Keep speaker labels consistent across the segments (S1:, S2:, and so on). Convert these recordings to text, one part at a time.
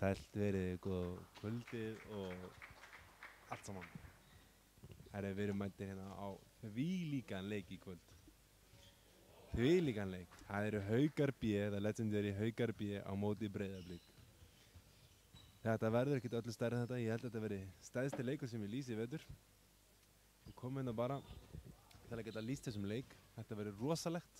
S1: Sælt verið, góða kvöldið og allt saman. Við erum mættir hérna á þvílíkan leik í kvöld. Þvílíkan leik. Það eru Haukar B, það legendary Haukar B á móti Breiðablik. Þetta verður ekkert öllu stærri en þetta. Ég held að þetta verði stærsti leikur sem ég lýsi í vetur. Við komum hérna bara til að geta lýst þessum leik. Þetta verður rosalegt.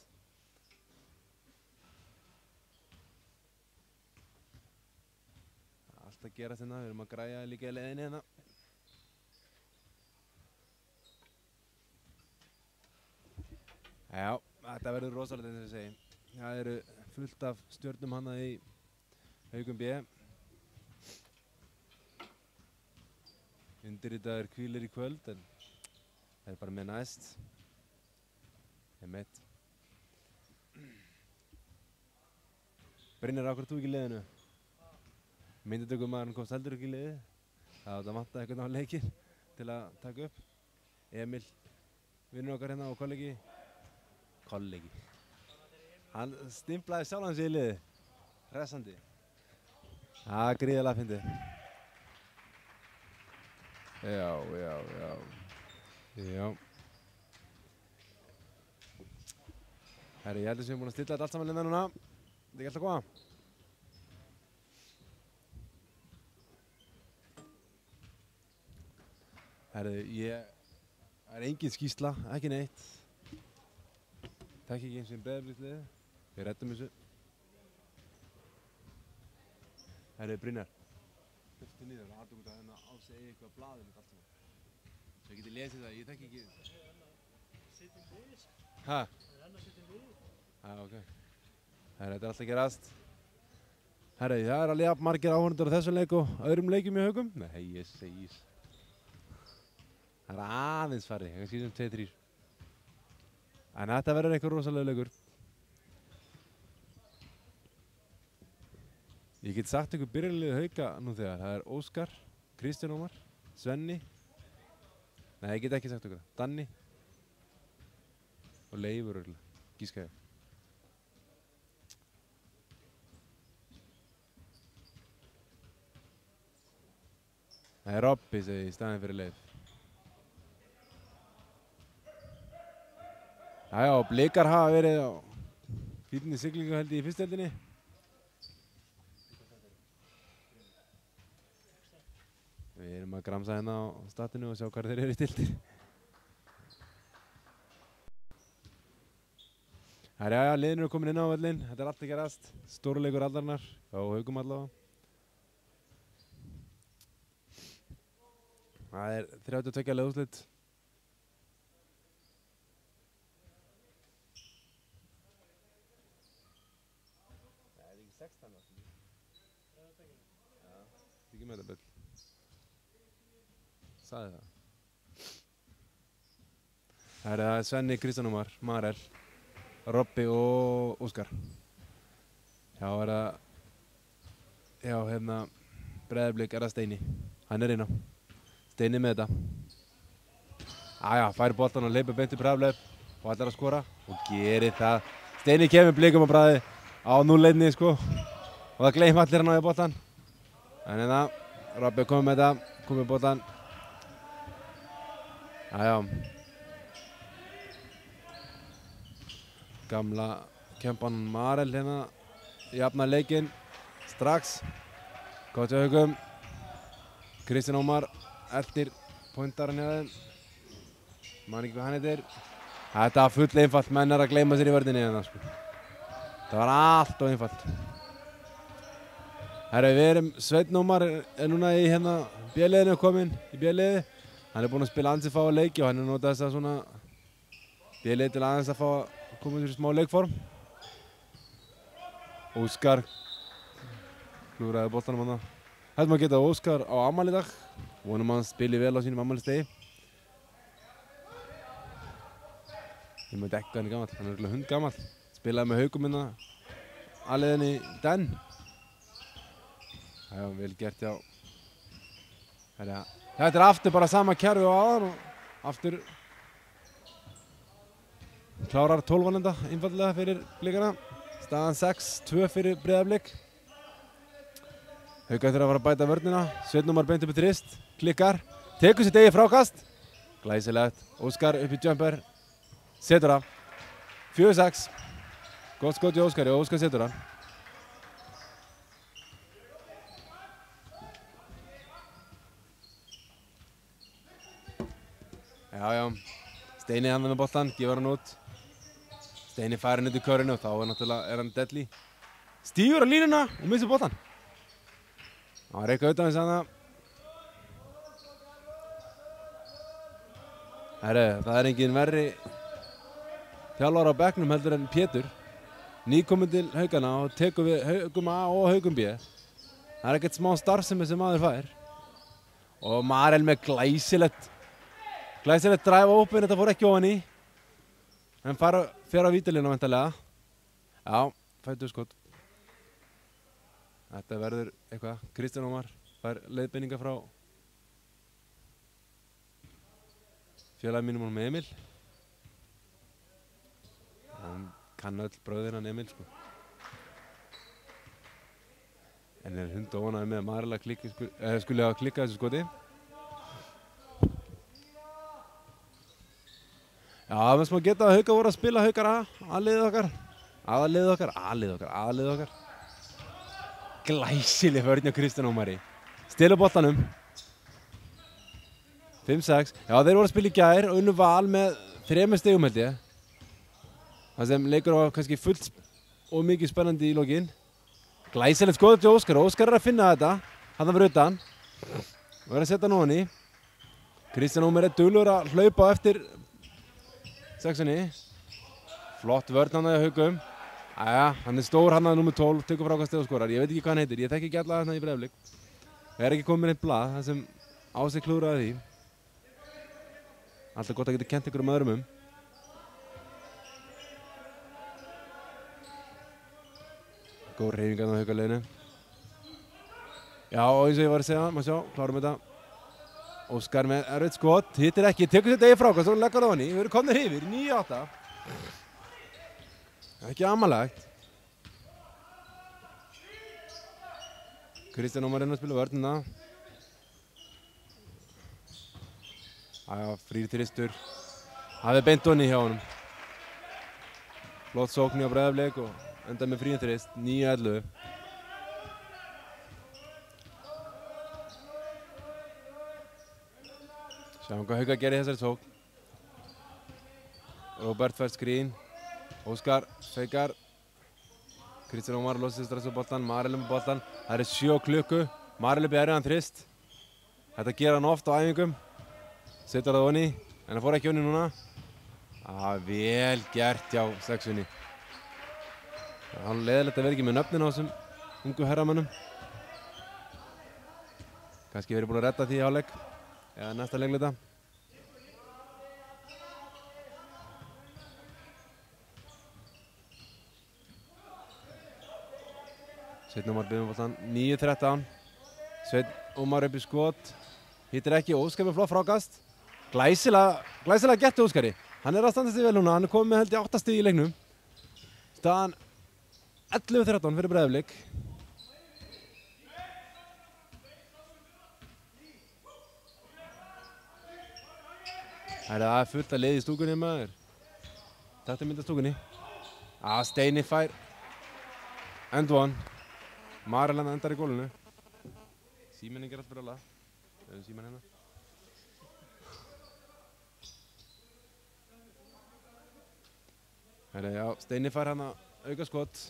S1: Allt að gerast hérna, við erum að græja líka í leiðinni hérna. Já, þetta verður rosalegt eins og ég segi. Það eru fullt af stjörnum hana í Haukum B. Undirritaður hvílir í kvöld, en það er bara með næst. Ég meitt. Brynjar, ákveður þú ekki í liðinu? Myndatökumaðurinn komst heldur ekki í liði. Það vantaði eitthvað á leikinn til að taka upp. Emil, vinnur okkar hérna og kollegi. Hann stimplaði sjálfan sig í liði. Hressandi. Það er gríðarlega fyndið. Já. Herri, ég held að við séum búin að stilla þetta allt saman hérna núna. Þetta er ekki alltaf góða. Herri, það er engin skýrsla, ekki neitt. Takk ekki eins og einn Breiðabliksliði. Við reddum þessu. Herri, Brynjar. Hlustið niður, það hartu út að hérna á sig eitthvað blaðum og allt saman. Svo ég geti lesið það, ég þekki ekki.
S2: Sittum við.
S1: Hæ?
S2: Það er enn að sittum við.
S1: Ok. Herri, þetta er alltaf gerast. Herri, það er alveg jafn margir áhorfendur á þessum leik og öðrum leikjum í Haukum. Nei, ég segís. Það er aðeins farið, kannski sem 2-3. En þetta verður eitthvað rosalega leikur. Ég get sagt ykkur byrjunarliðið Hauka nú þegar. Það er Óskar, Kristján Ómar, Svenni. Nei, ég get ekki sagt ykkur það. Danni. Og Leifur örugglega, gíska ég. Það er Robby, segi ég, í staðinn fyrir Leif. Jæja, Blikar hafa verið á fínni siglingu held ég í fyrstdeildinni. Við erum að gramsa hérna á statinu og sjá hvað þeir eru í stiltir. Jæja, liðin eru komin inn á völlinn. Þetta er allt að gerast. Stórleikur aldarinnar á Haukum allavega. Það er 32 liða úrslit. Það er ekki 16 átti. Já, þetta er ekki með þetta böll. Sagði það. Það er Svenni, Kristján Ómar, Marel, Robby og Óskar. Já, hérna, Breiðablik er það Steini. Hann er inn á. Steini með þetta. Jæja, fær boltan og leipur beint í Breiðablik og ætlar að skora og gerir það. Steini kemur Blikum á bragði á 0-1 sko og það gleym allir hann á í boltan. En hérna, Robby komið með þetta, komið boltan. Jæja. Gamla kempan Marel hérna jafnar leikinn strax. Gott hjá Haukum. Kristján Ómar eldir pointarinn hjá þeim. Man ekki hvað hann heitir. Þetta var full einfalt, menn að gleyma sér í vörninni hérna sko. Það var allt og einfalt. Herra, við erum Sveinn Ómar er núna í hérna B-liðinu kominn í B-liði. Hann er búinn að spila ansi fáa leiki og hann er notað þess að svona B-liði til aðeins að fá að koma í smá leikform. Óskar klúraði boltanum hana. Þetta maður geta Óskar á afmæli í dag. Vonum að hann spili vel á sínum afmælistegi. Ég veit ekki hvað hann er gamall. Hann er örugglega hundgamall. Spilaði með Haukum hérna aðliðinni í den. Það var vel gert hjá. Þetta er aftur bara sama kerfi og aðan og aftur klárar 12 einfallega fyrir Blikana. Staðan 6-2 fyrir Breiðablik. Haukar þurfa að fara að bæta vörnina. Sveinn Ómar beint upp í þrist. Klikkar. Tekur sitt eigið frákast. Glæsilegt. Óskar upp í jumper. Setur það. 4-6. Gott skot í Óskari og Óskar setur það. Já. Steini hann með boltan, gefur hann út. Steini fær hann út í körinu og þá er hann deadly. Stígur á línuna og missir boltan. Það var eitthvað utan við sann það. Það engin verri þjálfari á bekknum heldur en Pétur. Nýkominn til Haukana og tekur við Haugum A og Haugum B. Það ekkert smá starfsemi sem maður fær. Og Marel með glæsilegt drive open, þetta fór ekki ofan í. En fer á vítalínu væntanlega. Já, fættu skot. Þetta verður eitthvað. Kristján Ómar fær leiðbeiningar frá félagi mínum með Emil. Hann kann öll bröðir hann Emil sko. En hundónaði með Marel að skulle hafa klikkað þessu skoti. Já, við smá geta að Haukar voru að spila Haukar A-liðið okkar. Glæsileg vörn hjá Kristján Ómari. Stelur boltanum. 5-6. Já, þeir voru að spila í gær og unnu Val með 3 stigum held ég. Það sem leikur var kannski fullt og mikið spennandi í lokin. Glæsilegt skot til Óskar. Óskar að finna þetta. Hann fyrir utan. Og að setja hann ofan í. Kristján Ómari duglur að hlaupa eftir sexunni. Flott vörn hann að Haukum. Æja, hann stór hann að nummer 12, tekur frákastið og skorar. Ég veit ekki hvað hann heitir, ég þekki ekki alla þarna í Breiðablik. Það ekki komið neitt blað, það sem á sig klúðraði því. Alltaf gott að geta kent ykkur öðrum Góð hreyfingar á Haukaleginu. Já, og eins og ég var að segja, maður sjá, klárum þetta. Óskar með erfitt skot, hittir ekki, tekur sitt eigið frákast og leggur það hann í. Við erum komnir yfir, 9-8. Ekki amalegt. Kristján Ómar að spila vörnina. Æja, frýr þristur. Það beint onni hjá honum. Flott sókn hjá Breiðablik og enda með frían þrist, 9-11. Sjáum hvað Haukar gerir þessari sókn. Róbert fær skrín. Óskar feikar. Kristján Ómar losið strax á boltan. Marel með boltan. Það 7 klukku. Marel upp í erfiðan þrist. Þetta gera hann oft á æfingum. Setur það onni. En það fór ekki onni núna. Vel gert hjá sexunni. Það er leiðilegt að vera ekki með nöfnin á þessum ungu herramönnum. Kannski verið búin að redda því í hálfleik. Eða næsta leikluta. Sveinn Ómar byrjum boltan, 9-13. Sveinn Ómar upp í skot. Hittir ekki, Óskar með flott frákast. Glæsilega gett Óskari. Hann að standa sig vel núna, hann komið með held ég 8 stig í leiknum. Staðan 11-13 fyrir Breiðablik. Það fullt að leið í stúkunni maður. Þetta mynda stúkunni. Steini fær. End one. Marel endar í gólunu. Síminn allt fyrir alla. Síminn hérna. Já, Steini fær hann að auka skot.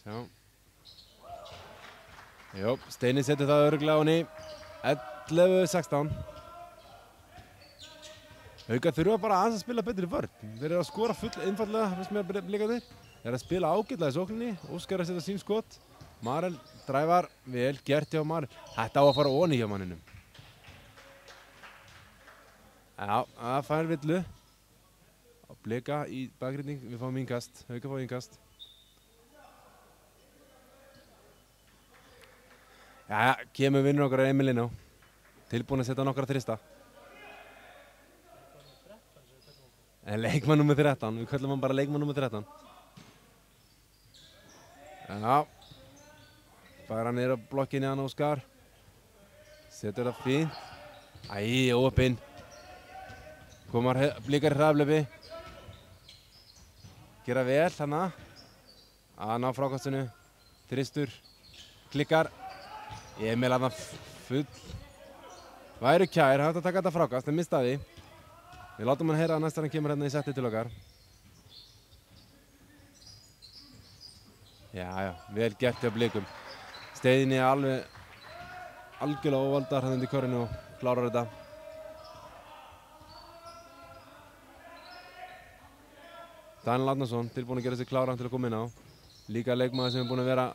S1: Sjá. Jó, Steini setur það örugglega á henni. 11-16. Haukar þurfa bara aðeins að spila betri vörn. Þeir eru að skora full einfallega, fyrst með blikarnir. Þeir eru að spila ágætlega í sókninni. Óskar að setja sín skot. Marel dræfar, vel gert hjá Marel. Þetta á að fara onni hjá manninum. Já, það fær villu. Blika í bakgrinding, við fáum innkast. Haukar fá innkast. Já, kemur vinnur okkar Emil inn á. Tilbúin að setja nokkra þrista.
S2: Leikmann nummer 13 sem við köllum okkur.
S1: Leikmann nummer 13, við köllum hann bara leikmann nummer 13. Já. Fær hann niður á blokkinni hann Óskar. Setur það fínt. Æ, opinn. Komar Blikar í hraðlöpi. Gera vel hana. Að ná frákastinu. Þristur. Klikkar. Emil að það full. Væru kær, hægt að taka þetta frákast, en mista því. Við látum hann heyra að næst hann kemur hérna í setti til okkar. Já, vel gert hjá Blikum. Steiðinni algjörlega óvaldar hann undir körinu og klárar þetta. Daniel Árnason tilbúin að gera sig kláran til að koma inn á. Líka leikmaður sem er búin að vera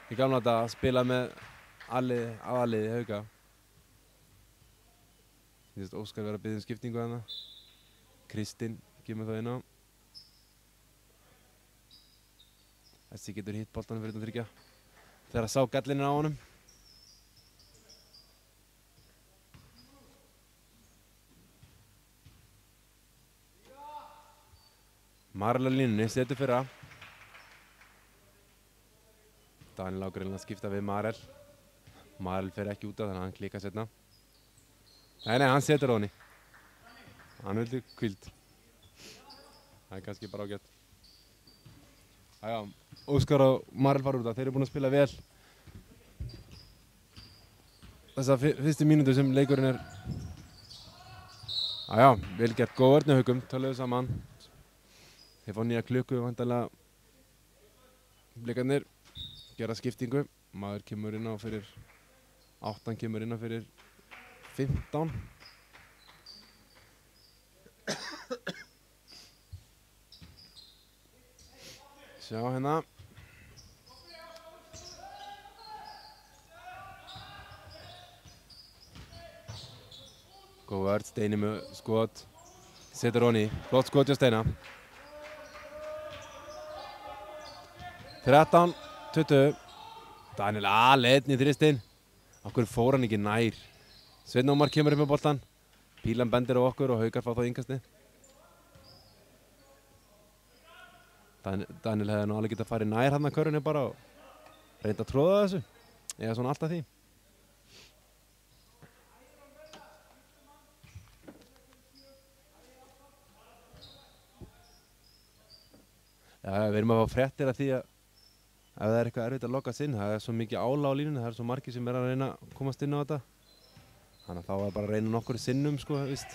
S1: í gamla daga að spila með aðaliði Hauka. Óskar verið að biðja skiptingu hana. Kristinn kemur þá inn á. Þessi getur hitt boltanum fyrir utan þriggja. Þegar að sá gallinn á honum. Marel á línunni, setur fyrra. Daniel ágreiflega að skipta við Marel. Marel fer ekki út af þannig að hann klika setna. Nei, hann setur á henni. Hann vildi kvild. Það er kannski bara ágætt. Æja, Óskar og Marel fara út af. Þeir eru búin að spila vel. Þessa fyrstu mínútu sem leikurinn er. Æja, vel gert. Góð vörn hjá Haukum. Töluðu saman. Þeir fá nýja klukku vantarlega. Blikarnir gera skiptingu. Maður kemur inn á fyrir 8, kemur inn á fyrir 15. Sjá hérna. Góð vörn, Steini með skot. Setur honni, flott skot hjá Steina. 13-20. Daniel leiðin í þristinn. Okkur fór hann ekki nær. Sveinn Ómar kemur upp með boltan. Pílan bendir á okkur og Haukar fá þá innkasti. Daniel hefði nú alveg getað farið nær hann að körunni bara og reynda að tróða þessu. Eða svona alltaf því. Já, við erum að fá fréttir af því að ef það er eitthvað erfitt að lokast inn, það er svo mikið álag á línunni, það er svo margir sem er að reyna að komast inn á þetta. Þannig að þá var bara að reyna nokkur sinnum, sko, víst.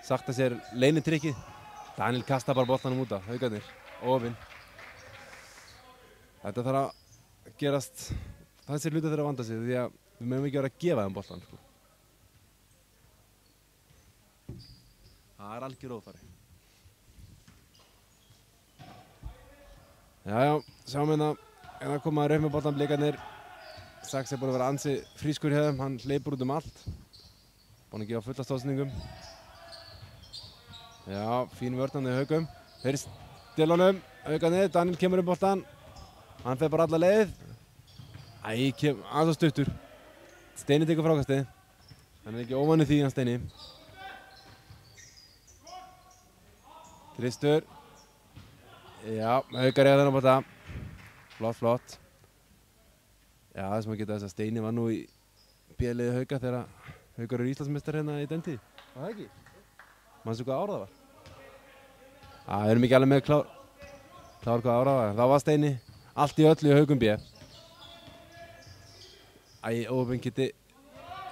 S1: Sakta sér leynitrikkið. Daniel kastar bara boltanum út af, Haukarnir, ofinn. Þetta þarf að gerast, þessi hluti þarf að vanda sig, því að við mögum ekki vera að gefa þeim boltan, sko. Það er algjör óþarfi. Jæja, sjáum hérna komaður upp með boltan Blikarnir. Sax er búinn að vera ansi frískur hjá þeim, hann hleypur út um allt. Búinn að gefa fulla stóðsendingum. Já, fín vörnandi Haukum. Þeir stila honum, Haukarnir, Daniel kemur upp boltan. Hann fer bara alla leið. Aðeins stuttur. Steini tekur frákastið. Hann er ekki óvanur því, hann Steini. Tristur. Já, Haukar eiga þennan bolta. Flott. Já, þess að geta þess að Steini var nú í B-liði Hauka þegar Haukar eru Íslandsmeistar hérna í den tíð. Var það ekki? Manstu hvað ára það var? Við erum ekki alveg með klár hvað ára það var. Það var Steini allt í öllu í Haukum B. Óöfinn Kitti.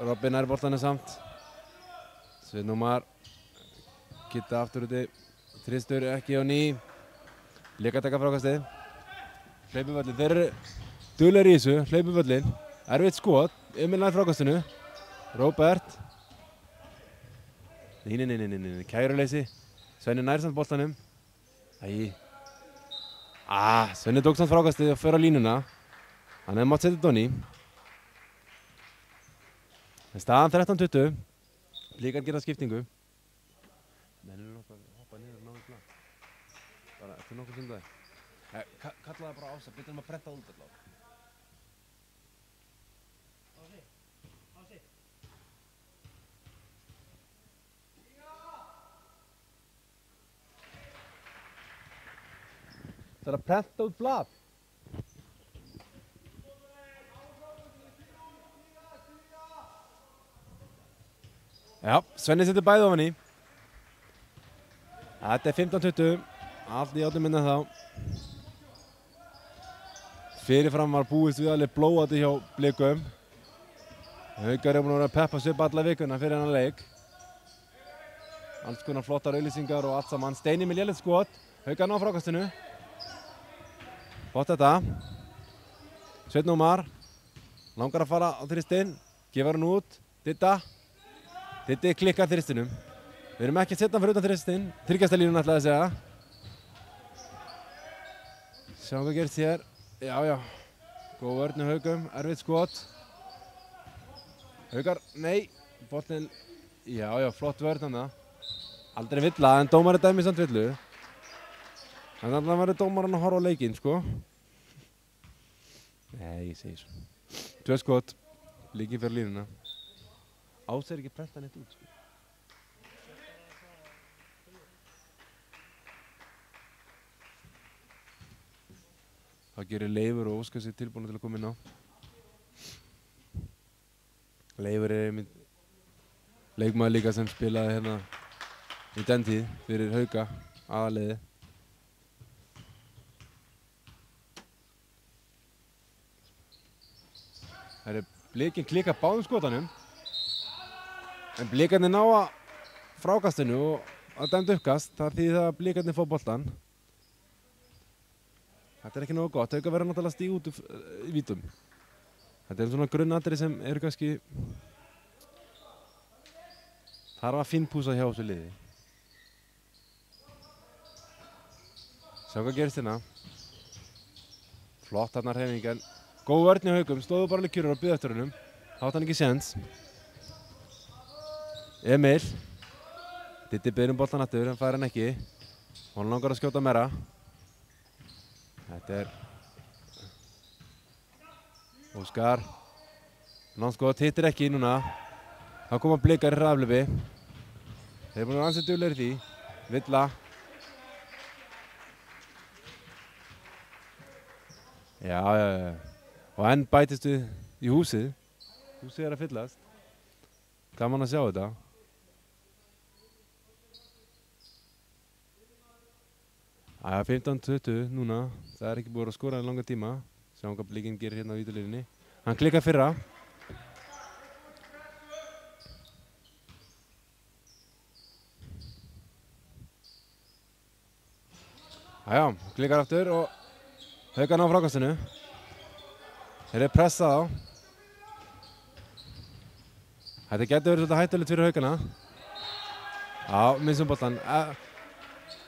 S1: Robin nær boltanum samt. Sveinn Ómar. Kitti aftur úti. Tristur ekki á ný. Líka taka frákastið. Hlaupivöllin, þeir eru duglegir í þessu, hlaupivöllin. Erfitt skot, Emil nær frákastinu. Róbert. Nei, kæruleysi. Svenni nær samt boltanum. Svenni tók samt frákastið og fer á línuna. Hann hefði mátt setja þetta onni. Staðan 13-20. Blikarnir gera skiptingu. Mennur nokkuð að hoppa niður og ná í plan. Bara eftir nokkuð sundaði. Kalla það bara Ása, byrjum að prenta út allavega.
S2: Ási.
S1: Það að prenta út blað. Já, Svenni setur bæði ofan í. Þetta er 15-20. Allt í áttum minna þá. Fyrirfram var búist við alveg blóðandi hjá Blikum. Haukar er búin að vera að peppa sig upp alla vikuna fyrir hennan leik. Alls konar flottar auglýsingar og allt saman. Steini með lélegt skot. Haukar ná frákastinu. Flott þetta. Sveinn Ómar. Langar að fara á þristinn. Gefur hann út. Ditta. Ditti klikkar þristinum. Við erum ekki að setja hann fyrir utan þristinn. Þryggjastalínun ætlaði að segja. Sjáum hvað gerist hér. Já. Góð vörn hjá Haukum. Erfitt skot. Haukar, nei. Boltinn. Já, flott vörn hann það. Aldrei villa, en dómari dæmi samt villu. Þannig að það verður dómarinn að horfa á leikinn, sko. Nei, ég segi svo. 2 skot. Líkin fyrir línuna. Ás ekki prenta neitt út, sko. Það gerir Leifur og Óskar sig tilbúin til að koma inn á. Leifur er einmitt leikmaður líka sem spilaði hérna í den tíð fyrir Hauka aðaliði. Það er Blikin klika báðum skotanum. En Blikarnir ná að frákastinu og að dæmd uppkast. Það þýðir það að Blikarnir fá boltan. Þetta er ekki nógu gott. Hauka verður náttúrulega að stíga út í vítum. Þetta er svona grunnatriði sem eru kannski þarf að fínpúsa hjá þessu liði. Sjá hvað gerist hérna. Flott þarna hreyfingin. Góð vörn hjá Haukum, stóðu bara alveg kjurur og byggðu eftir hennum. Þá átti hann ekki séns. Emil. Ditti byrjum boltan aftur, hann fær hann ekki. Hann langar að skjóta meira. Þetta er Óskar. Námskot hittir ekki núna. Þá koma Blikar í hraðaflöpi. Þeir eru búin að vera ansið duglegir í því. Villa. Já. Og enn bætist við í húsið. Húsið er að fyllast. Gaman að sjá þetta. Æja, 15-20 núna. Það er ekki búið að skora í langa tíma. Sjáum hvað Blikinn gerir hérna á vítalínunni. Hann klikkar fyrra. Æja, klikkar aftur og Haukar ná frákastinu. Þeir eru pressað á. Þetta getur verið svolítið hættulegt fyrir Haukana. Já, minnsum boltan.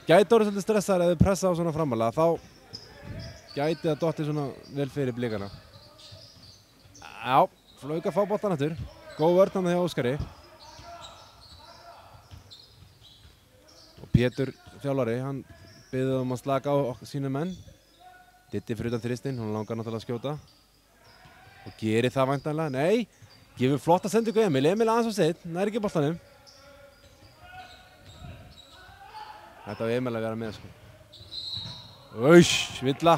S1: Gæti orðið svolítið stressaður ef þið pressa á svona framalega. Þá gæti það dottið svona vel fyrir Blikana. Já, Hauka fá boltan aftur. Góð vörn hann hjá Óskari. Og Pétur þjálfari, hann biður að slaka á sínu menn. Ditti fyrir utan þristinn, hún langar náttúrulega að skjóta. Og gerir það væntanlega. Nei, gefur flotta sendingu Emil. Emil aðeins og seitt, nær ekki boltanum. Þetta var Emil að vera með, sko. Villa.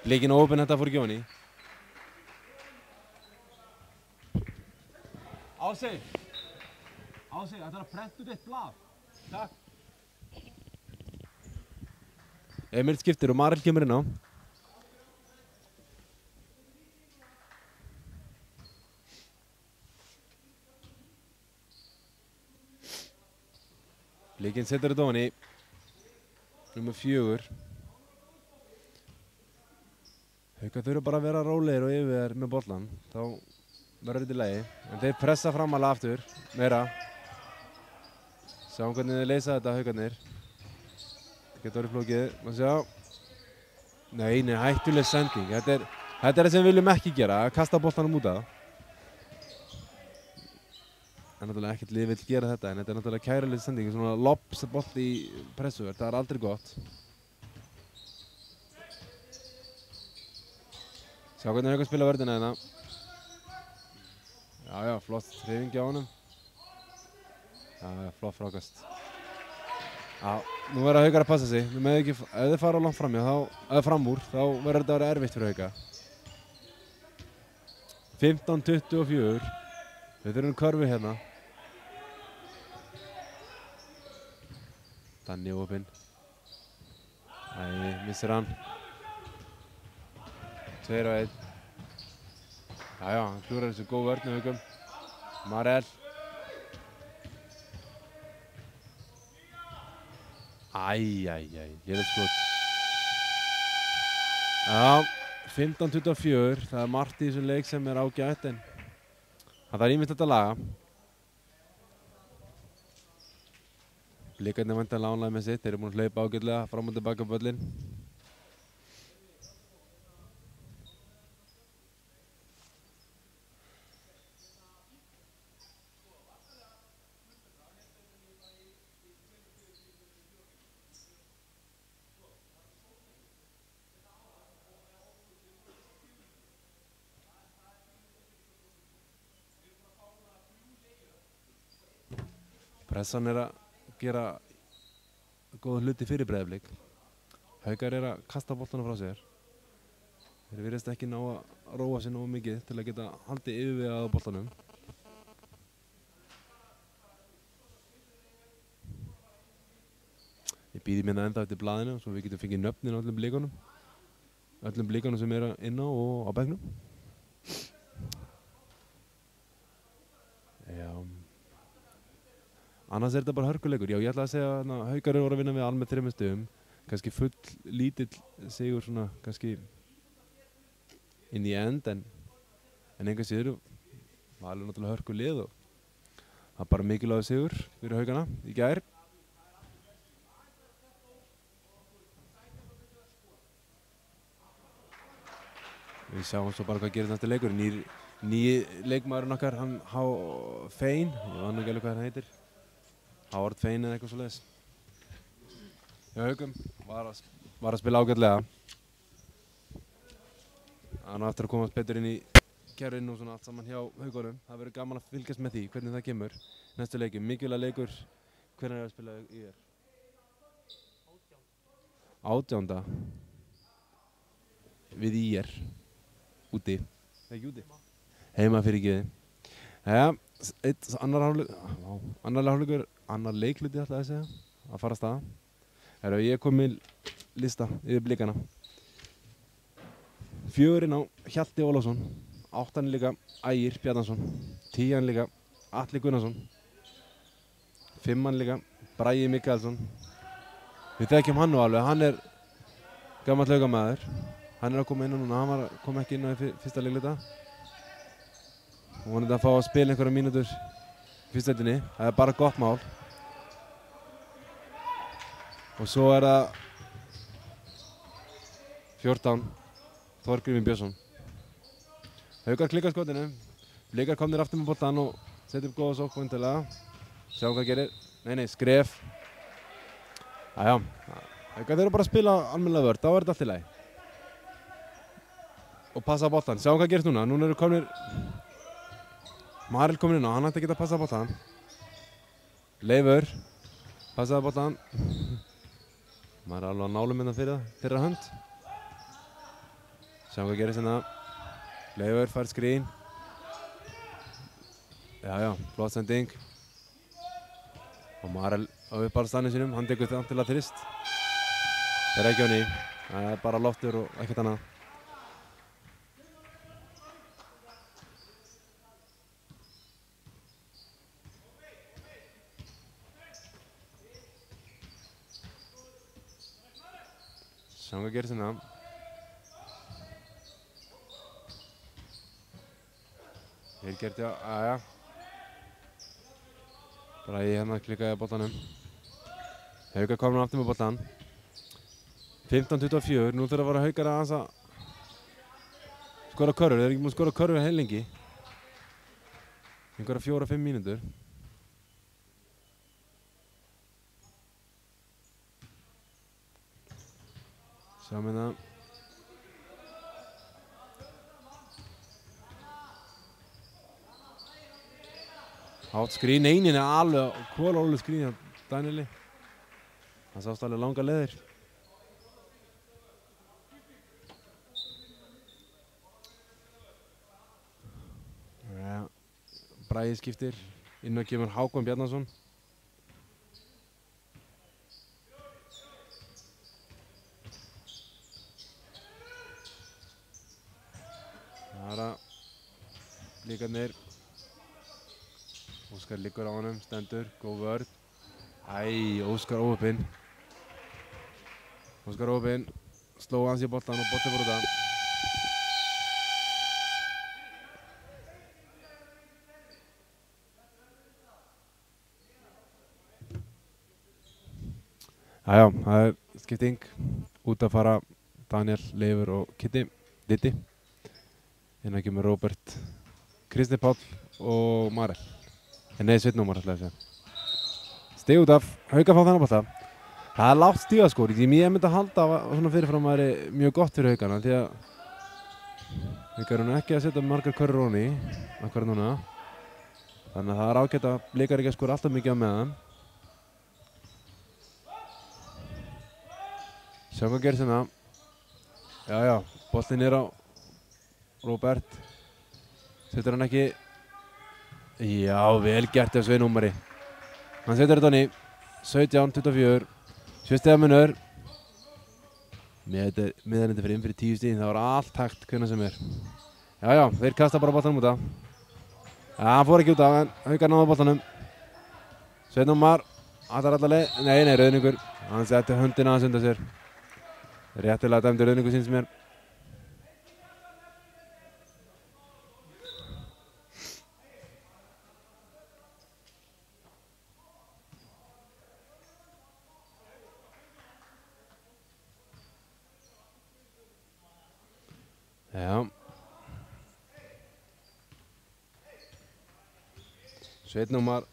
S1: Blikinn ópen, þetta fór ekki ofan í. Ási, þetta er að prenta út eitt blað. Takk. Emil skiptir og Marel kemur inn á. Blikinn setur þetta ofan í. Númer 4. Haukar þurfa bara að vera rólegir og yfir með bollan. Þá verður þetta í lagi. En þeir pressa framalega aftur. Meira. Sjáum hvernig þeir leysa þetta, Haukarnir. Það getur verið flókið. Má sjá. Nei, hættuleg sending. Þetta er það sem við viljum ekki gera. Að kasta boltanum út af það. Það er náttúrulega ekkert lið vill gera þetta, en þetta er náttúrulega kæruleg sending. Svona lobsbolt í pressuverð. Það er aldrei gott. Sjá hvernig Haukar spila vörðina hérna. Já, flott hreyfing á honum. Já, flott frákast. Já, nú verða Haukar að passa sig. Ef þeir fara langt fram úr, þá verður þetta að vera erfitt fyrir Hauka. 15-24. Við þurfum körfu hérna. Danni opinn. Æ, missir hann. 2-1. Jæja, hann klúrar þessu góð vörn með Haukum. Marel. Hér skot. Já, 15-24. Það er margt í þessum leik sem er ágætt en það er ýmislegt að laga. Blikarnir væntanlega ánægðir með sitt. Þeir eru búin að hlaupa ágætlega fram og tilbaka á völlinn. Pressan er að gera góða hluti fyrir Breiðablik. Haukar er að kasta boltanum frá sér. Þeir virðast ekki ná að róa sig nógu mikið til að geta haldið yfirvegað á boltanum. Ég býði mér enda eftir blaðinu svo við getum fengið nöfnin á öllum blikunum. Öllum blikunum sem eru inn á og á bekknum. Já. Annars er þetta bara hörkuleikur. Já, ég ætla að segja að Haukar eru að vinna við almennt 3 stigum. Kannski full lítill sigur svona, kannski in the end, en einhver síður var alveg náttúrulega hörkulið og það er bara mikilvægur sigur fyrir Haukana í gær. Við sjáum svo bara hvað gerir næsta leikur. Nýji leikmaðurinn okkar, hann Fein, ég veit ekki alveg hvað hann heitir. Howard Fein eða eitthvað svoleiðis. Já, Haukum var að spila ágætlega. Hann á eftir að komast betur inn í kerfinu og svona allt saman hjá Haukunum. Það verður gaman að fylgjast með því hvernig það kemur. Næstu leikum, mikilvæg leikur. Hvernig er að spila í þér? 18. Við IR. Úti. Ekki úti. Heima fyrir Gíði. Jæja, annar leikluti ætla að segja, að fara af stað. Ég kom með lista yfir blikana. 4 á Hjalti Ólafsson, 8 líka Ægir Bjarnason, 10 líka Atli Gunnarsson, 5 líka Bragi Mikaelsson. Við þekkjum hann nú alveg, hann er gamall laugamaður. Hann er að koma inn núna, hann kom ekki inn á fyrsta leikluta. Og vonandi að fá að spila einhverja mínútur í fyrstdeildinni. Það er bara gott mál. Og svo er það 14, Þorgrímur Björnsson. Haukar klikkar skotinu. Blikar komnir aftur með boltann og setja upp góða sókn væntanlega. Sjáum hvað gerir. Nei, skref. Jæja, Haukar eru bara að spila almennilega vörn, þá er þetta allt í lagi. Og passa boltann. Sjáum hvað gerist núna. Núna eru komnir Marel kominn inn á, hann ætti að geta passað boltann. Leifur, passaði boltann. Maður er alveg að nálum hérna fyrir það, þeirra hönd. Sjáum hvað gerist hérna. Leifur fær skrín. Já, flott sending. Og Marel á uppáhaldstanni sínum, hann tekur það til að þrist. Það er ekki á ný, það er bara loftur og ekkert annað. Sjáum hvað gerist hérna. Vel gert, já, aðja. Bragi hérna klikkaði á boltanum. Haukar komur aftur með boltan. 15-24, nú þurfa að vera Haukar aðeins að skora körfur. Þeir eru ekki búin að skora körfur heilengi. Einhverja 4-5 mínútur. Sjáum hérna. Hátt skrín, einin er alveg kólólu skrín hjá Danieli. Það sást alveg langa leiðir. Ja, Bragi skiptir. Inn og kemur Hákon Bjarnason. Það líkarnir. Óskar liggur á honum, stendur, góð vörn. Óskar óheppinn. Óskar óheppinn, sló hans í boltan og bolti fór út af. Jæja, það skipting. Út að fara Daniel, Leifur og Ditti. Hérna kemur Róbert, Kristinn Páll og Marel. Nei, Sveinn Ómar ætlaði að segja. Stig út af, Haukar fá þennan bolta. Það lágt stígaskor, ég myndi að halda svona fyrirfram að það er mjög gott fyrir Haukana því að Haukar eru ekki að setja margar körur honni akkurat núna. Þannig að það er ágætt að Blikar ekki að skora alltaf mikið á meðan. Sjá hvað gerist hérna. Já, boltinn er á Róbert. Setur hann ekki. Já, vel gert af Sveinn Ómari. Hann setur þetta honni. 17-24. 7 stiga munur. Miðanindi fyrir inn fyrir 10 stigin. Það var allt hægt hvenær sem er. Já, þeir kasta bara boltanum út af. Ja, hann fór ekki út af en Haukar náðu boltanum. Sveinn Ómar. Allar leið. Nei, rauðningur. Hann setti höndina aðeins undan sér. Réttilega dæmdi rauðningur síns mér. Já. Sveinn Ómar,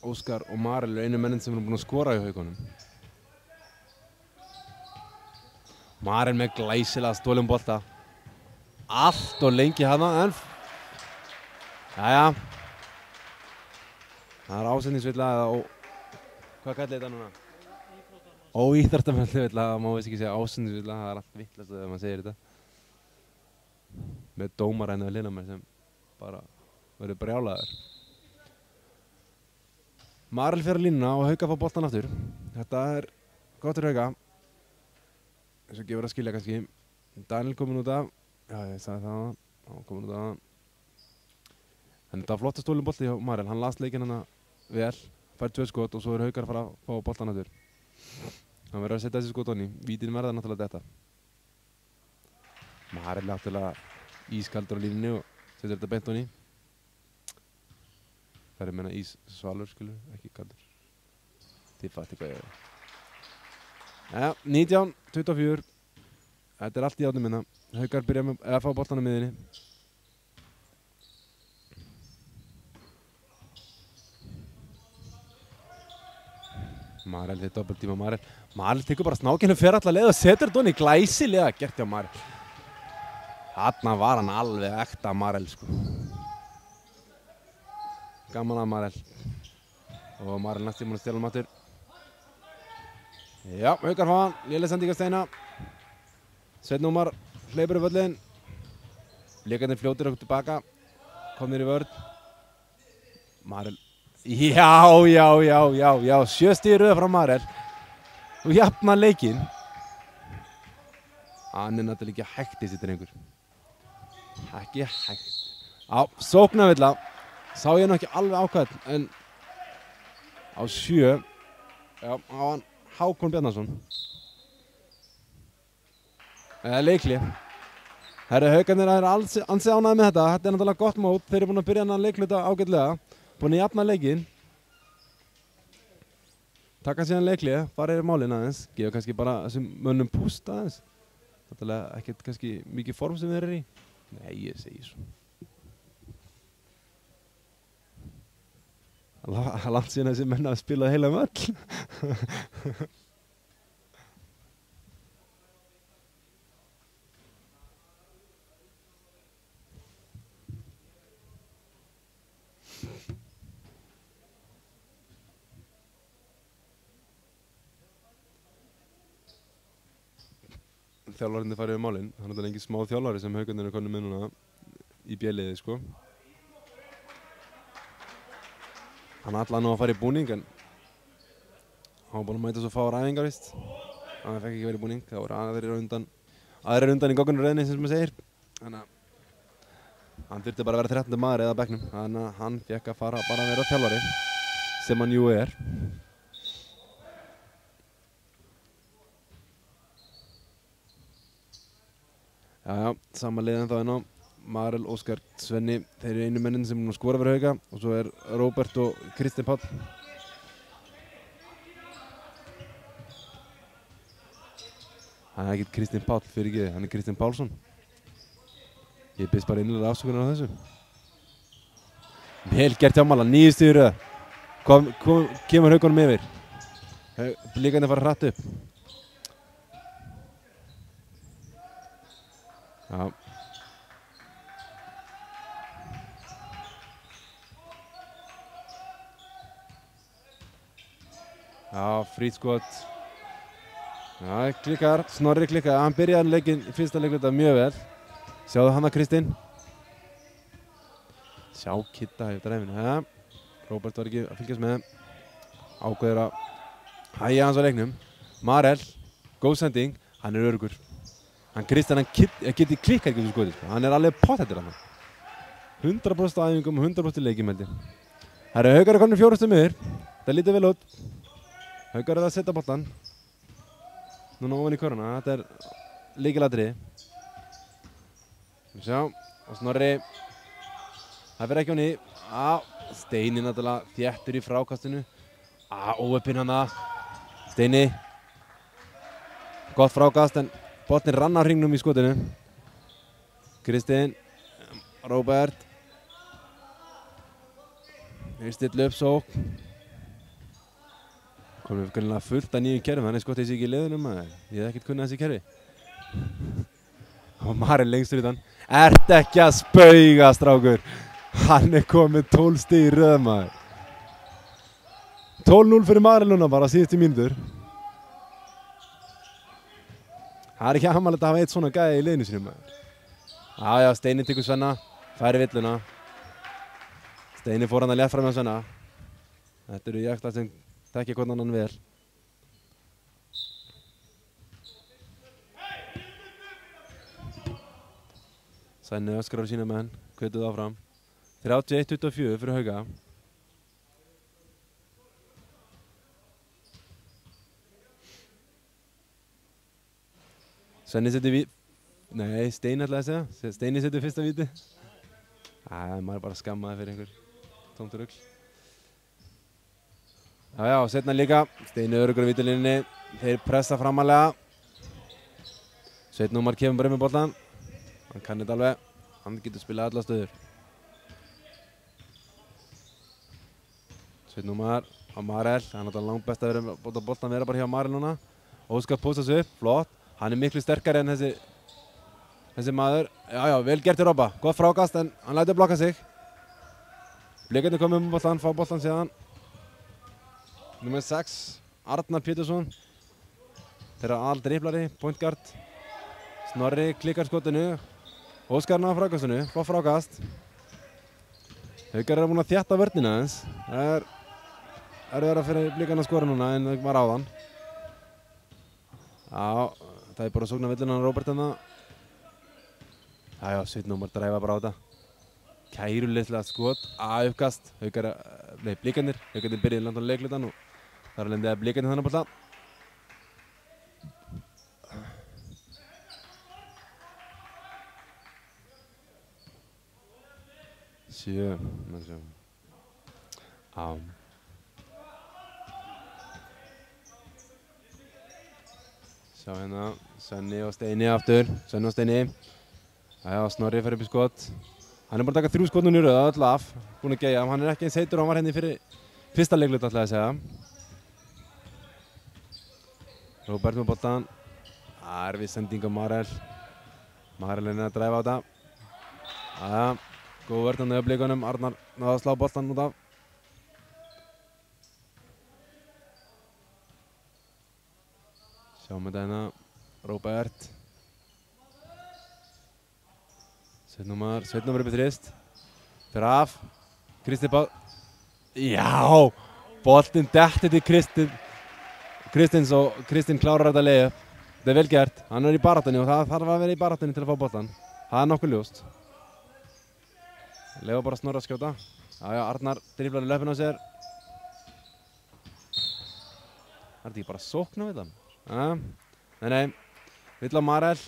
S1: Óskar og Marel eru einu mennin sem eru búin að skora í Haukunum. Marel með glæsilega stólum bolta. Allt og lengi hana en... Jæja. Það er ásetningsvilla eða hvað kallir þetta núna? Óíþróttamannvilla, það má veist ekki segja ásetningsvilla, það er allt vitlaust þegar maður segir þetta. Með dómaræðinu að lina mér sem bara verður brjálaður. Marel fer að línuna og Haukar fá boltan aftur. Þetta er gott fyrir Hauka. Eins og gefur að skilja kannski. Daniel komin út af. Já, ég sagði það. Hann komin út af. En þetta var flott að stólum bolti hjá Marel. Hann las leikinn hana vel. Fær 2 skot og svo er Haukar að fara að fá boltan aftur. Hann verður að setja þessi skot honni. Vítin verða náttúrulega þetta. Marel náttúrulega ískaldur á línunni og setur þetta beint honni. Það er meina íssvalur, skilur, ekki kaldur. Þið fatti hvað ég er. Ja, 19-24. Þetta er allt í áttum minna. Haukar byrja með að fá boltan á miðinni. Marel, þetta er doppeltíma Marel. Marel tekur bara snákinu fyrir alla leið og setur þetta honni glæsilega gert hjá Marel. Þarna var hann alveg ekta Marel, sko. Gaman að Marel. Og Marel næst tíma að stela hann aftur. Já, Haukar fá hann. Léleg sending af Steina. Sveinn Ómar hleypur í völlin. Blikarnir fljótir okkur tilbaka. Komnir í vörn. Marel. Já. 7 stig í röð frá Marel. Og jafna leikinn. Hann er náttúrulega ekki hægt þessi drengur. Ekki hægt. Á, sóknarvilla. Sá ég nú ekki alveg ákvæð, en á 7, já, á hann Hákon Bjarnason. Leikli. Herri, Haukarnir er ansi ánægðir með þetta. Þetta er náttúrulega gott mót. Þeir eru búin að byrja hann að leikluta ágætlega. Búin að jafna leikinn. Taka síðan leikli, fara yfir málin aðeins. Gefa kannski bara þessum mönnum púst aðeins. Náttúrulega ekkert kannski mikið form sem þeir eru í. Nei, ég segi svo. Langt síðan þessi menn að spila heila möll. þjálfarinn farið við málinn. Það er náttúrulega engin smá þjálfari sem Haukarnir eru konum með núna í B-liði, sko. Hann ætlaði nú að fara í búning, en hann var búinn að mæta svo fá ræfingar, víst. Hann fekk ekki verið í búning. Það voru aðrir undan í goggunarröðinni, sem maður segir. Þannig að hann þurfti bara að vera 13. maður eða á bekknum. Þannig að hann fekk að fara bara að vera þjálfari, sem hann jú er. Já, sama liðan þá enná. Marel, Óskar, Svenni, þeir eru einu mennin sem nú skora fyrir Hauka og svo er Róbert og Kristinn Páll. Það er ekkert Kristinn Páll fyrir ekki, hann er Kristinn Pálsson. Ég byrst bara innlega afsökunar á þessu. Vel gert hjá Malla, 9 stig í röð. Kemur Haukunum yfir. Blikarnir fara hratt upp. Já. Já, frýt skot. Já, klikkar, Snorri klikkar. Hann byrjaði leikinn í fyrsta leikluta mjög vel. Sjáðu Hanna Kristinn. Sjá Kitta í dræfinu. Ja. Róbert var ekki að fylgjast með. Ákveður að hægja hans á leiknum. Marel, góð sending. Hann er öruggur. Hann Kristinn, hann geti klikkar ekki úr skotið. Hann er alveg potthættur hann. 100% á æfingum og 100% leikjum held ég. Það eru Haukar konur 4 stöðum yfir. Það lítur vel út. Haukar að setja boltan. Núna ofan í köruna. Þetta er lykilatriði. Sjá. Og Snorri. Það fyrir ekki á ný. Steini náttúrulega þéttur í frákastinu. Óöppin hana. Steini. Gott frákast en boltinn rann á hringnum í skotinu. Kristinn. Róbert. Þeir stilla upp sók. Komum við kannilega fullt að nýjum kerfum, hann er skottið sér ekki í liðunum maður. Ég hef ekkert kunnað þessi kerfi. Og Marel lengstur utan. Ert ekki að spauga, strákur. Hann er komið 12 stig í röð maður. 12-0 fyrir Marel núna bara síðustu mínútur. Það er ekki amalegt að hafa eitt svona gæði í liðinu sinni maður. Já, Steini tekur Svenna, færi villuna. Steini fór hann að létt fram með Svenna. Þetta eru jaktar sem tekja hvern annan vel. Svenni öskrar á sína menn, kvituð áfram. 31-24 fyrir Hauka. Svenni setur Nei, Steini ætlaði að segja. Steini setur fyrsta víti. Maður er bara skammaði fyrir einhver tómt rugl. Já, setna líka. Steini öruggur á vítalínunni. Þeir pressa framalega. Sveinn Ómar kemur bara með boltan. Hann kann þetta alveg. Hann getur spilað alla stöður. Sveinn Ómar á Marel. Hann er langt best að vera boltan vera bara hjá Marel núna. Óskar pósta sig upp. Flott. Hann er miklu sterkari en þessi maður. Já, vel gert í Robba. Gott frákast en hann lætur blokka sig. Blikarnir komið með boltan, fá boltan síðan. Númer 6, Arnar Pétursson. Þeirra aldriblari, point guard. Snorri klikkar skotinu. Óskar ná frákastinu, flott frákast. Haukar búin að þétta vörnina aðeins. Það er verið að fyrir Blikarna að skora núna en það var áðan. Já, það er bara að sókna villuna Róbert hana. Já, Sveinn Ómar dræfa bara á þetta. Kæruleyslega skot, uppkast. Blikarnir byrjuði langt á leiklutan og þar er lendið að Blikarnir þannig bólla. Sjá hérna, Svenni og Steini aftur. Svenni og Steini. Já, Snorri fer upp í skot. Hann er bara að taka 3 skot núna í röð, öll af. Búinn að geyja. Hann er ekki eins heitur og hann var hérna fyrir fyrsta leiklut ætlaði að segja. Róbert með boltan. Erfið sending á Marel. Marel er að dræfa á þetta. Já, góð vörn á Blikunum. Arnar náði að slá boltan út af. Sjáum þetta hérna. Róbert. Sveinn Ómar upp í þrist. Fyrir af. Já! Boltinn detti til Kristins og Kristinn klárar þetta leiðið. Þetta vel gert. Hann í baráttunni og það þarf að vera í baráttunni til að fá boltan. Það nokkuð ljóst. Leyfa bara Snorra að skjóta. Já, Arnar driblar í löpinn á sér. Það ekki bara sókn á þetta. Nei. Vill á Marel.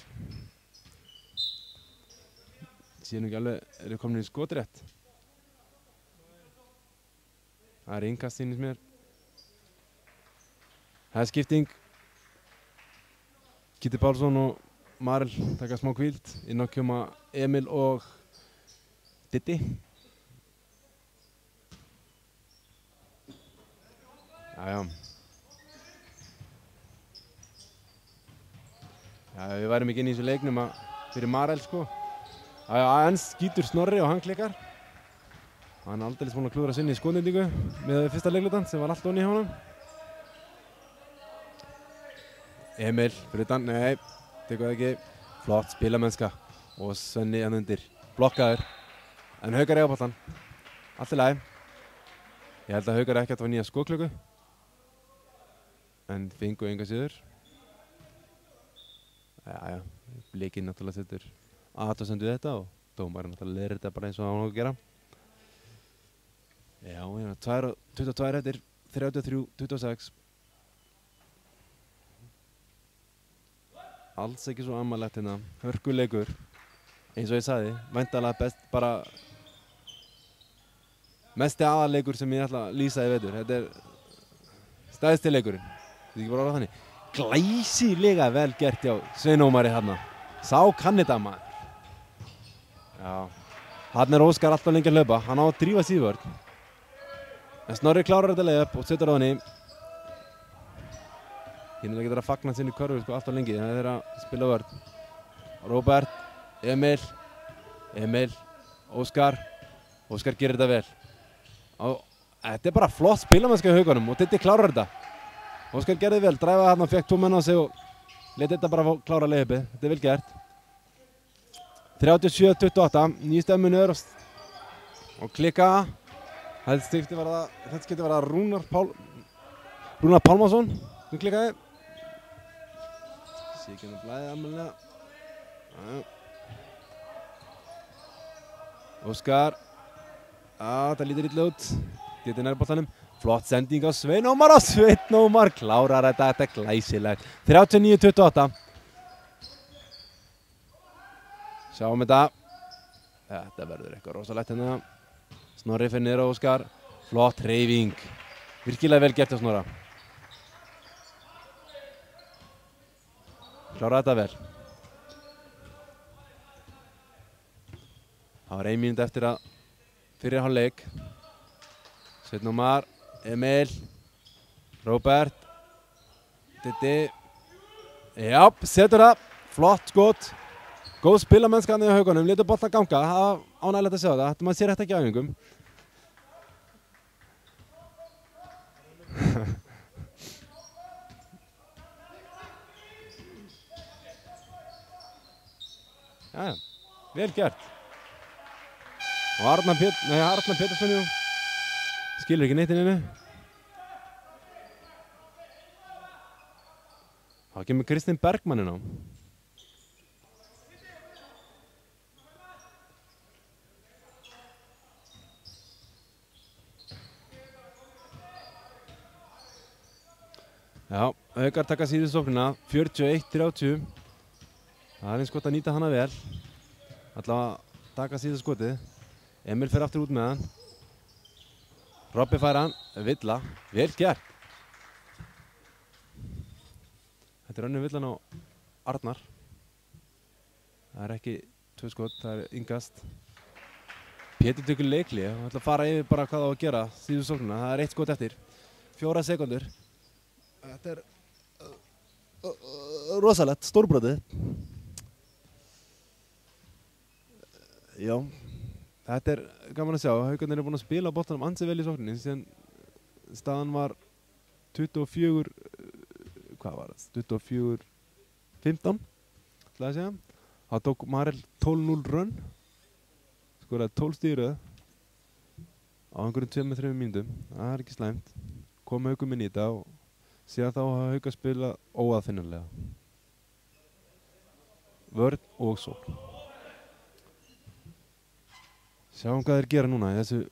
S1: Síðan ekki alveg komin í skotrétt. Það innkast sýnist mér. Það skipting. Kitty Pálsson og Marel taka smá hvíld. Inn á koma Emil og Diddi. Já. Við værum ekki inn í þessu leiknum fyrir Marel sko. En skýtur Snorri og hann klikkar. Hann aldeilis búinn að klúðra sinni í skotnýtingu með fyrsta leiklutan sem var allt onni hjá honum. Emil fyrir utan, nei, tekur það ekki. Flott spilamennska og Svenni undir. Blokkaður. En Haukar eiga boltan. Allt í lagi. Ég held að Haukar ekki að það var nýja skotklukku. En fengu enga síður. Já, Blikinn náttúrulega setur athugasemd við þetta og dómarinn náttúrulega leiðir þetta bara eins og hann á að gera. Já, 22 eftir 33-26. Alls ekki svo amalegt hérna. Hörkuleikur. Eins og ég sagði, væntanlega best bara mesti aðalleikur sem ég ætla að lýsa í vetur. Þetta stæðsti leikurinn. Þetta ekki bara orða þannig. Glæsilega vel gert hjá Svein Ómari þarna. Sá kann þetta maður. Já. Hann Óskar alltaf lengi að hlaupa. Hann á að drífa síðvörn. En Snorri klárar þetta leið upp og setur á henni. Hinn getur að fagna sinni körfu sko alltaf lengi. Það að spila vörn. Róbert, Emil, Óskar. Óskar gerir þetta vel. Þetta bara flott spilamennska í Haukunum og Diddi klárar þetta. Óskar gerði vel, dræfaði hann og fekk 2 menn á sig og leti þetta bara klára leiðuppið. Þetta vel gert. 37-28, nýstömmu niður og klikka. Þetta skipti verða Rúnar Pálmason sem klikkaði. Sé ekki hann blæði almennilega. Óskar. Það lítur illa út. Diddi nær boltanum. Flott sending á Svein Ómar og Svein Ómar klárar þetta glæsilegt. 39-28. Sjáum þetta. Þetta verður eitthvað rosalegt hérna. Snorri fyrir niður á Óskar. Flott hreyfing. Virkilega vel gert á Snorra. Klárar þetta vel. Það var 1 mínúta eftir að fyrir hálfleik. Svein Ómar. Emil, Róbert, Diddi, já, setur það, flott skot, góð spilamennska hann í Haukunum, létu boltan ganga, það var ánægilegt að sjá það, maður sér þetta ekki á æfingum. Já, vel gert. Og Arnar Pétursson, skilur ekki neitt inn henni. Það kemur Kristinn Bergmann inn á. Já, Haukar taka síðustu sóknina, 41-30. Það eins gott að nýta hana vel. Allavega taka síðustu skotið. Emil fer aftur út með hann. Robby fær hann, villa, vel gert. Þetta önnur villan á Arnar. Það ekki 2 skot, það yngast. Pétur tekur leikli, hann ætla að fara yfir bara hvað á að gera síðustu sóknina. Það 1 skot eftir, 4 sekúndur. Þetta rosalegt, stórbrotið. Já. Þetta gaman að sjá, Haukarnir búin að spila boltanum ansi vel í sókninni síðan staðan var 24, hvað var það, 24-15, ætlaði að segja. Það tók Marel 12-0 run skoraði 12 stig í röð á einhverjum 2-3 mínútum. Það er ekki slæmt. Kom Haukum inn í þetta og síðan þá hafa Haukar spilað óaðfinnanlega. Vörn og sókn. Sjáum hvað þeir gera núna í þessu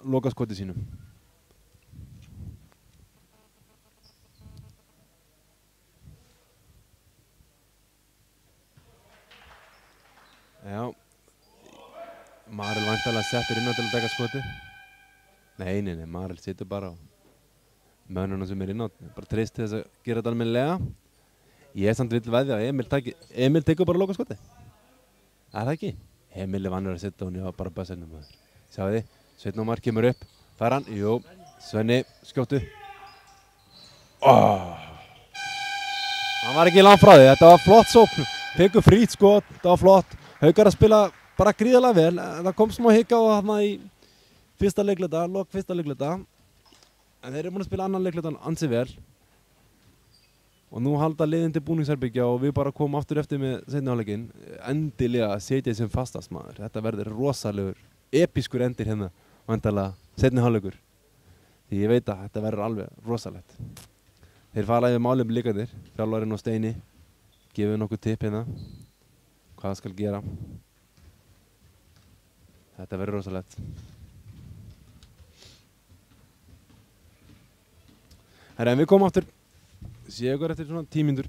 S1: lokaskoti sínum. Já, Marel væntanlega settur inn á til að taka skoti. Nei, Marel situr bara á mönnuna sem inn á. Bara treyst til þess að gera þetta almennilega. Ég samt vill veðja að Emil tekur bara lokaskoti. Það ekki? Emil er vannur að setja hún, já, bara bassennum. Sjáu þið, 17 mark kemur upp. Fær hann? Jú, Svenni skjóttu. Hann var ekki langt frá því, þetta var flott sókn. Fengur frýtt skot, þetta var flott. Haukar að spila bara gríðarlega vel. Það kom smá hika á þarna í fyrsta leikluta, lok fyrsta leikluta. En þeir eru búin að spila annan leiklutan ansi vel. Og nú halda liðin til búningsherbyggja og við bara komum aftur eftir með seinni hálfleikinn. Endilega setja sem fastast maður. Þetta verður rosalegur, episkur endir hérna. Væntanlega seinni hálfleikur. Því ég veit að þetta verður alveg rosalegt. Þeir fara yfir málum líkandir. Þjálfarinn og Steini. Gefið nokkuð tipp hérna. Hvað skal gera. Þetta verður rosalegt. Herra, en við komum aftur. Séu ykkur eftir svona 10 mínútur.